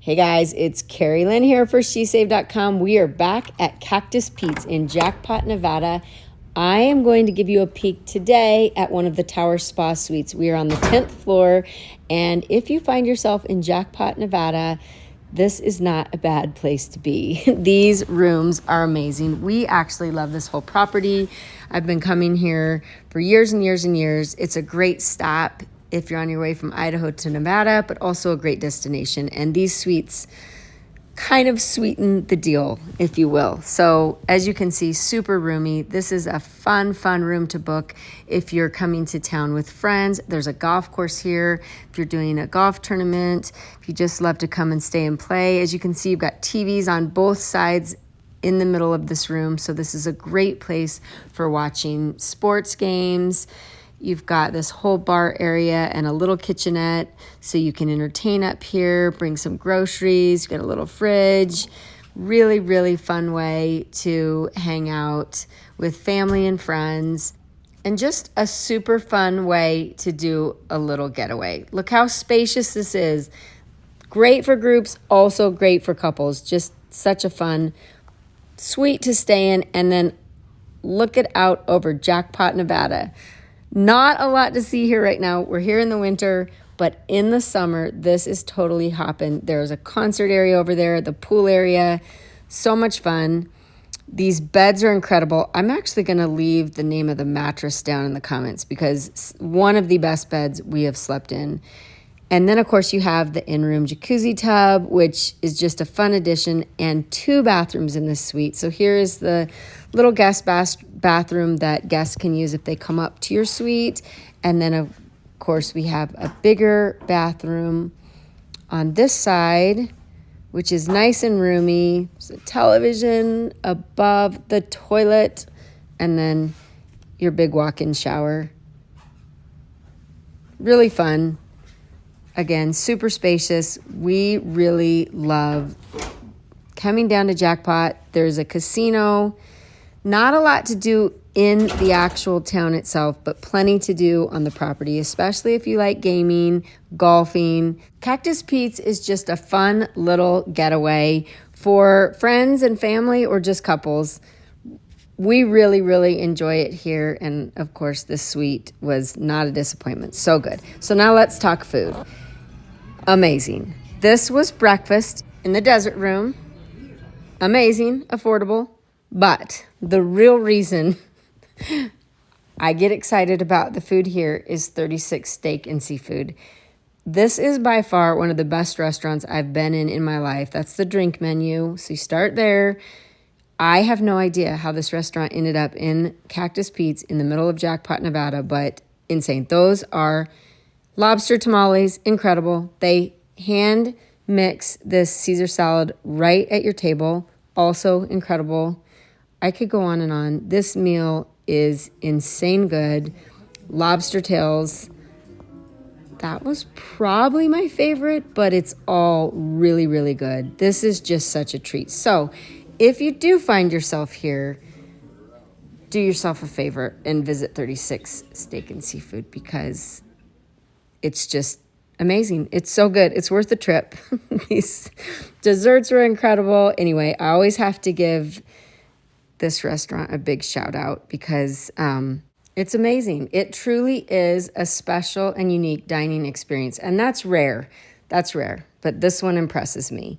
Hey guys, it's Carrie Lynn here for SheSave.com. We are back at Cactus Pete's in Jackpot, Nevada. I am going to give you a peek today at one of the Tower Spa Suites. We are on the 10th floor, and if you find yourself in Jackpot, Nevada, this is not a bad place to be. These rooms are amazing. We actually love this whole property. I've been coming here for years and years and years. It's a great stop if you're on your way from Idaho to Nevada, but also a great destination. And these suites kind of sweeten the deal, if you will. So as you can see, super roomy. This is a fun room to book if you're coming to town with friends. There's a golf course here if you're doing a golf tournament, if you just love to come and stay and play. As you can see, you've got TVs on both sides in the middle of this room. So this is a great place for watching sports games. You've got this whole bar area and a little kitchenette so you can entertain up here, bring some groceries, get a little fridge. Really, really fun way to hang out with family and friends, and just a super fun way to do a little getaway. Look how spacious this is. Great for groups, also great for couples. Just such a fun suite to stay in. And then look it out over Jackpot, Nevada. Not a lot to see here right now. We're here in the winter, but in the summer, this is totally hopping. There's a concert area over there, the pool area. So much fun. These beds are incredible. I'm actually going to leave the name of the mattress down in the comments because one of the best beds we have slept in. And then, of course, you have the in-room jacuzzi tub, which is just a fun addition, and 2 bathrooms in this suite. So here is the little guest bathroom that guests can use if they come up to your suite. And then, of course, we have a bigger bathroom on this side, which is nice and roomy. There's a television above the toilet, and then your big walk-in shower. Really fun. Again, super spacious. We really love coming down to Jackpot. There's a casino. Not a lot to do in the actual town itself, but plenty to do on the property, especially if you like gaming, golfing. Cactus Pete's is just a fun little getaway for friends and family or just couples. We really, really enjoy it here. And of course, this suite was not a disappointment. So good. So now let's talk food. Amazing. This was breakfast in the desert room. Amazing, affordable. But the real reason I get excited about the food here is 36 Steak and Seafood. This is by far one of the best restaurants I've been in my life. That's the drink menu. So you start there. I have no idea how this restaurant ended up in Cactus Pete's in the middle of Jackpot, Nevada, but insane. Those are lobster tamales, incredible. They hand mix this Caesar salad right at your table, also incredible. I could go on and on. This meal is insane good. Lobster tails, that was probably my favorite, but it's all really, really good. This is just such a treat. So if you do find yourself here, do yourself a favor and visit 36 Steak and Seafood because it's just amazing. It's so good. It's worth the trip. These desserts were incredible. Anyway, I always have to give this restaurant a big shout out because it's amazing. It truly is a special and unique dining experience. And that's rare. That's rare. But this one impresses me.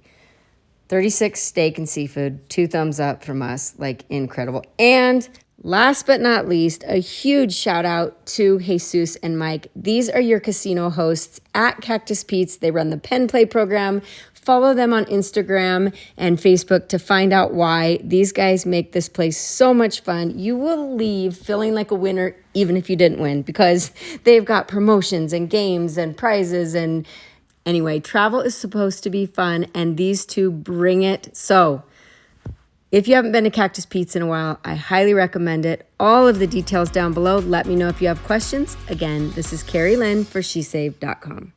36 Steak and Seafood, 2 thumbs up from us. Like, incredible. And last but not least, a huge shout out to Jesus and Mike. These are your casino hosts at Cactus Pete's. They run the PENN Play program. Follow them on Instagram and Facebook to find out why. These guys make this place so much fun. You will leave feeling like a winner even if you didn't win because they've got promotions and games and prizes. And anyway, travel is supposed to be fun and these two bring it. So if you haven't been to Cactus Pete's in a while, I highly recommend it. All of the details down below. Let me know if you have questions. Again, this is Carrie Lynn for SheSave.com.